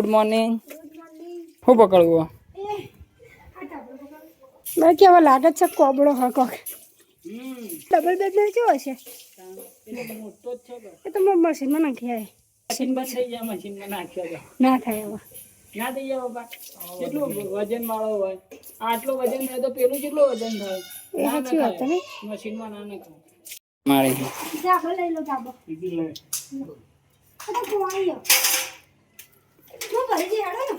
Good morning. શું પકડવું? મેં કેવા લાગે છે કોબળો હકો ડબલ બેડ ને કેવો છે? મોટો જ છે. એ તો મશીનમાં નાખી આવે. મશીનમાં થઈ જાય, મશીનમાં નાખ્યો ના થાય એવા ના થઈ જાય બાપા. કેટલું વજન વાળો હોય, આટલો વજન થાય તો પેલું કેટલું વજન થાય? એ સાચી વાત ને. મશીનમાં ના નખાય. મારે જાબો લઈ લો જાબો. તો કોણ હું ભરી જઈ હેડો ને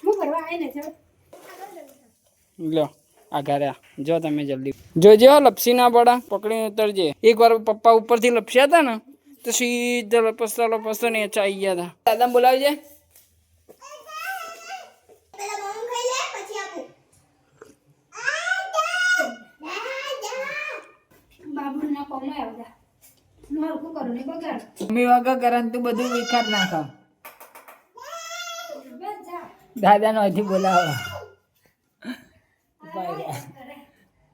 હું ભરવા આવી ને છે. લો આ ઘરે જો તમે જલ્દી જોજો લપસી ના પડા, પકડીને ઉતરજે. એકવાર પપ્પા ઉપરથી લપસ્યા હતા ને તો સીધા લપસતો ને ચાઈ ગયા હતા. દાદા બોલાવજે. બાબુના કોમે આવજા નરકું કરો ને બગાડ મમ્મી વગર કરે તું બધું વિખાર નાખ. દાદા નો હજી બોલાવો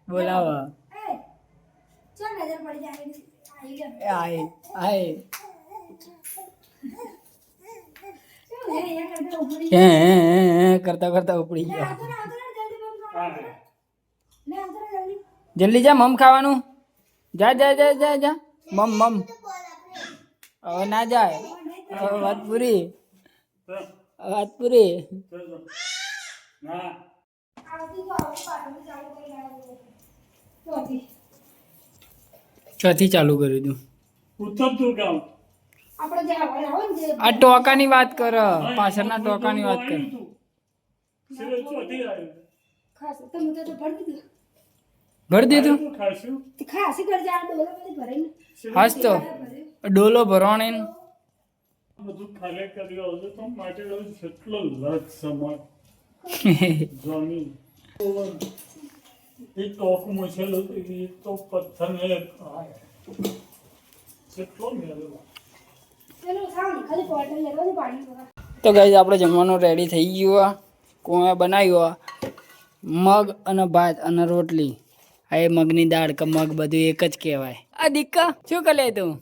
બોલાવો. ચાલ નજર પડી જાય આય આય કરતા કરતા ઉપડી ગયો. જલ્દી જા, મમ ખાવાનું. જા જા જા જા જા મમ મમ. હવે ના જાય, હવે વાત પૂરી, વાત પૂરી. ચોથી ચાલુ કરી દઉં. આ ટોકાની વાત કર, પાછળના ટોકાની વાત કર. ભરી દીધું. હાસ તો ડોલો ભરવાને બધું ખાલે કર્યો હતો તો માટે કેટલો લગ સમાજ જમીન એ ટોક મસેલો એ તો પથ્થરને કેટલો મેળવ્યો. તો ગાઈસ આપણે જમવાનું રેડી થઈ ગયું. કોણે બનાવ્યું? મગ અને ભાત અને રોટલી. આ એ મગની દાળ કે મગ બધું એક જ કહેવાય. આ દીકા શું કરે તું?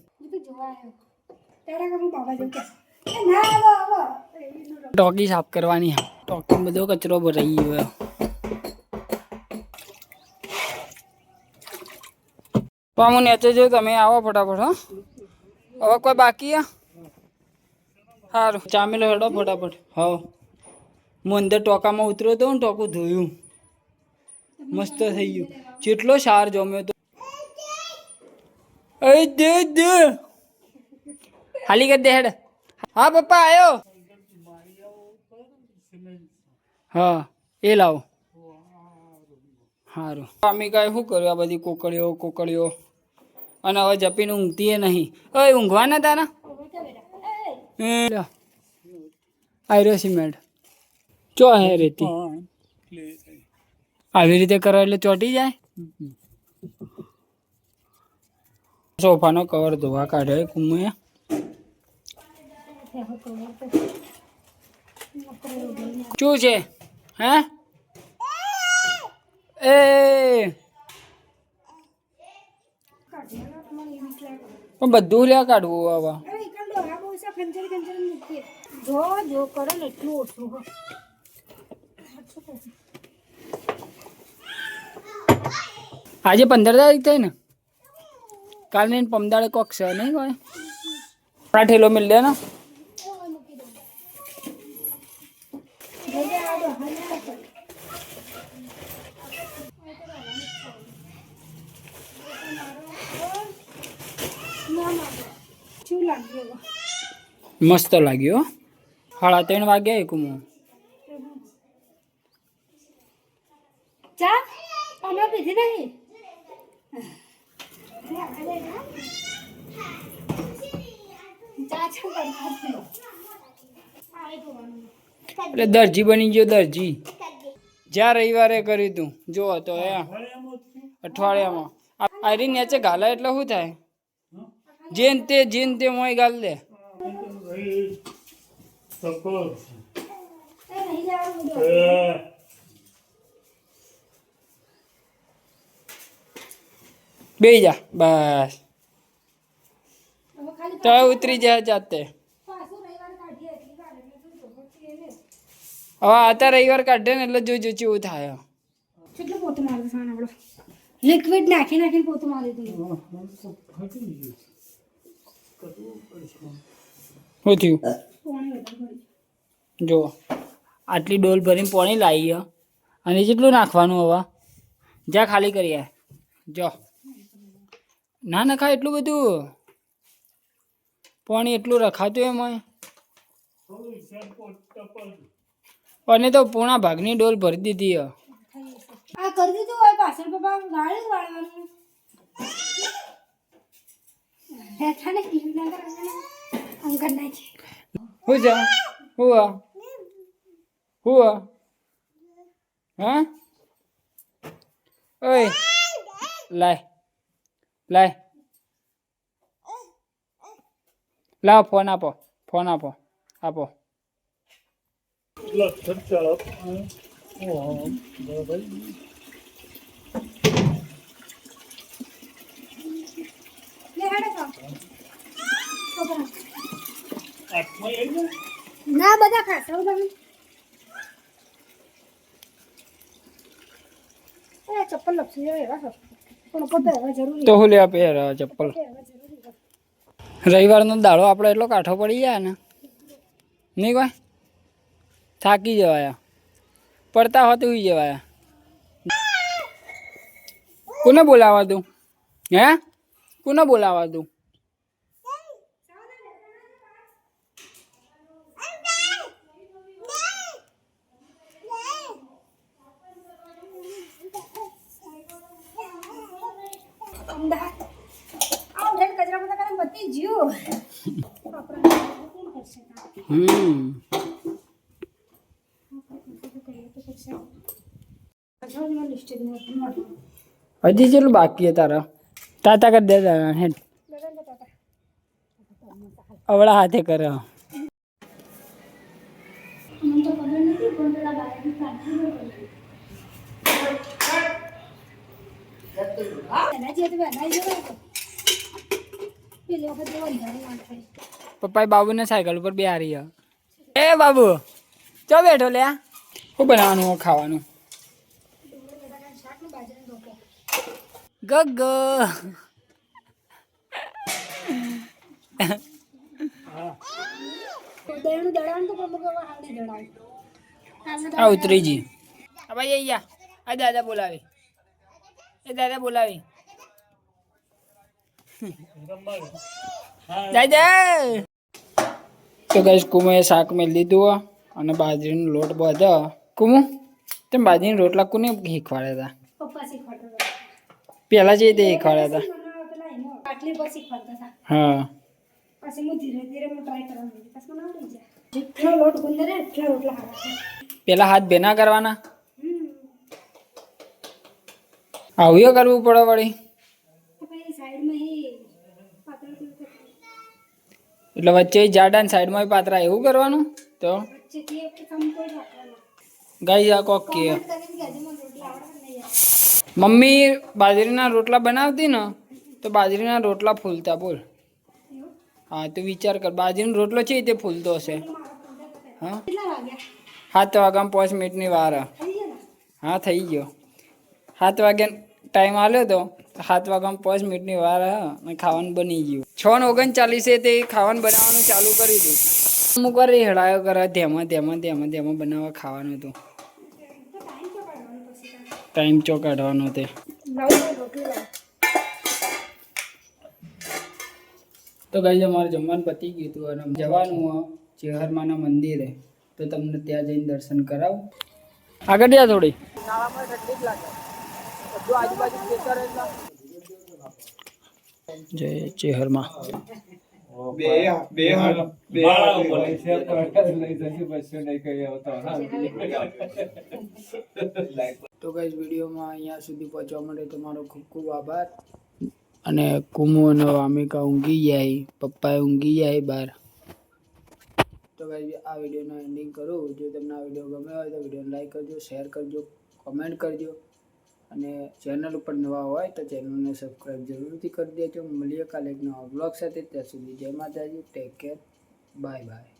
ટોકી સાફ કરવાની. ટોકી બધો કચરો ભરાઈ ગયો. તો હું નેચે જો, તમે આવો ફટાફટ. હવે કોઈ બાકી? સારું ચામેલો હેડો ફટાફટ. હા હું અંદર ટોકામાં ઉતર્યો હતો ને, ટોકું ધોયું, મસ્ત થઈ ગયું. જેટલો સાર જમ્યો તો ખાલી કરી દે હેડ. હા પપ્પા આવ્યો. હા એ લાવો. સારું અમે કાંઈ શું કર્યું? આ બધી કોકડીઓ કોકડીઓ અને હવે જપીને ઊંઘતી નહીં. હવે ઊંઘવાના તારા આયરો સિમેન્ટ ચો હે રેતી આવી રીતે કરો એટલે ચોટી જાય. સોફાનો કવર ધોવા કાઢે કુમુએ. શું છે? હે એ પણ બધું લ્યા કાઢવું હવે. જો કરો ને એટલું ઓછું. આજે 15 તારીખ થઈ ને, કાલ ને પમદાડે કોક છે નહીં કોઈ આપણા ઠેલો મિલ દે ને. મસ્ત લાગ્યો. 3:30 વાગ્યા કુમો. ચા અમે પીધી નહીં. એટલે દરજી બની ગયો. દરજી જ્યાં રવિવારે કર્યું તું જો તો એ અઠવાડિયામાં આરી નેચે ગાલા એટલે શું થાય? જેન તે મોય ગાલ દે. બે જા બસ તો ઉતરી જાય જાતે. હવે અત્યારે રવિવાર કાઢે ને એટલે જોજો કેવું થાય. કેટલું પોતું મારે સાણ આપણો લિક્વિડ નાખી નાખીને પોતું મારી દીધું. ફાટી ગયું. કરવું પડશે. શું થયું પાણી વધારે પડી. જો આટલી ડોલ ભરીને પાણી લાવી અને કેટલું નાખવાનું હવે જા ખાલી કરીએ જો ના નખાય એટલું બધું પાણી એટલું રખાતું એમાં થોડું શેમ્પૂ ટપલ. અને તો પૂર્ણા ભાગની ડોલ ભરી દીધી આ કરી દીધું હોય પાછળ પપ્પા ગાળી જ વાળવાનું. હેઠા ને ક્લીન ના કરવાનું અંકલ નાખી. હું જા હું હું હા ઓય લાય લાય લાવ ફોન આપો આપો લક્ષણ ચાલો. બરાબર. લે હેડે તો. હાથમાં લઈ લો. ના બધા ખાશો તમે. એ ચપ્પલ લપસી જાય એવા છો પણ પોતે હવે જરૂરી તો હું લેવા પહેર ચપ્પલ હવે જરૂરી. રવિવારનો દાડો આપણે એટલો કાઠો પડી જાય ને નહીં કોઈ થાકી જવાયા પડતા હોત ઉઈ જવાયા. કોને બોલાવા તું હે કોને બોલાવા તું અમદાવાદ આવ ઢેર કચરા બધા કરે બધી જીવ આપણે કોણ કરશે કામ? લિસ્ટ જ નહીં હજી ચેટલું બાકી છે તારા તાતા કરી દે તારા હેડ અવળા હાથે કરે મને તો ખબર નથી પણ પેલા બાળકની કાઢી પપ્પાએ બાબુને સાયકલ ઉપર બેહારી એ બાબુ ચો બેઠો લે શું બનાવવાનું ખાવાનું ગગ આ ઉતરીજી આ ભાઈ અહીંયા આ દાદા બોલાવી એ દાદા બોલાવી દાદા તો ગઈશ કુમુએ શાક મેં લીધું અને બાજરીનો લોટ બધો કુમુ તેમ બાજરીના રોટલા કોને શીખવાડ્યા હતા પપ્પા શીખવાડતા પહેલા જે તે શીખવાડ્યા હતા આટલી પર શીખવાડતા હતા હા પછી હું ધીરે ધીરે ટ્રાય કરવાની પછી મને આવડી જાય જેટલો લોટ ગુંદરે એટલા રોટલા ખાવા પેલા હાથ ભેના કરવાના આવું કરવું પડે વળી પછી સાઈડમાં એ પાતળા એટલે વચ્ચે જાડા ને સાઈડમાં પાતરા એવું કરવાનું તો વચ્ચેથી એક સમતોલ રાખવાનો ગાઈ આ કોક કે કરીને કે હજી મને રોટલા આવડે નહીં યાર મમ્મી બાજરીના રોટલા બનાવતી ને તો બાજરીના રોટલા ફૂલતા બોલ એવું હા તું વિચાર કર બાજરીનો રોટલો છે તે ફૂલતો હશે હા કેટલા વાગ્યા 7 વાગ્યામાં 5 મિનિટની વાર થઈ ગયા ને હા થઈ ગયો 7 વાગ્યા ટાઈમ આવ્યો તો 7 વાગ્યામાં 5 મિનિટની વાર અને ખાવાનું બની ગયું 6:39 તે ખાવાનું બનાવવાનું ચાલુ કરી દીધું અમુક વાર હેળાયો કરે ધેમાં બનાવવા ખાવાનું હતું ટાઈમ ચો કાઢવાનો તે તો ગાઈસ અમારે જમવાનું પતી ગયું હતું અને જવાનું ચેહરમાના મંદિરે તો તમને ત્યાં જઈને દર્શન કરાવું આગળ જા થોડી જય ચેહરમાં તો ગાઈસ વિડીયોમાં અહીંયા સુધી પહોંચવા માટે તમારો ખૂબ ખૂબ આભાર અને કુમુ અને વામિકા ઊંઘી જાય પપ્પાએ ઊંઘી જાય બહાર તો ગાઈસ આ વિડીયોનો એન્ડિંગ કરું જો તમને આ વિડીયો ગમ્યો હોય તો વિડીયોને લાઈક કરજો શેર કરજો કમેન્ટ કરજો અને ચેનલ ઉપર નવા હોય તો ચેનલને સબસ્ક્રાઈબ જરૂરથી કરી દેજો મળીએ કાલે એક નવા બ્લોગ સાથે ત્યાં સુધી જય માતાજી ટેક કેર બાય બાય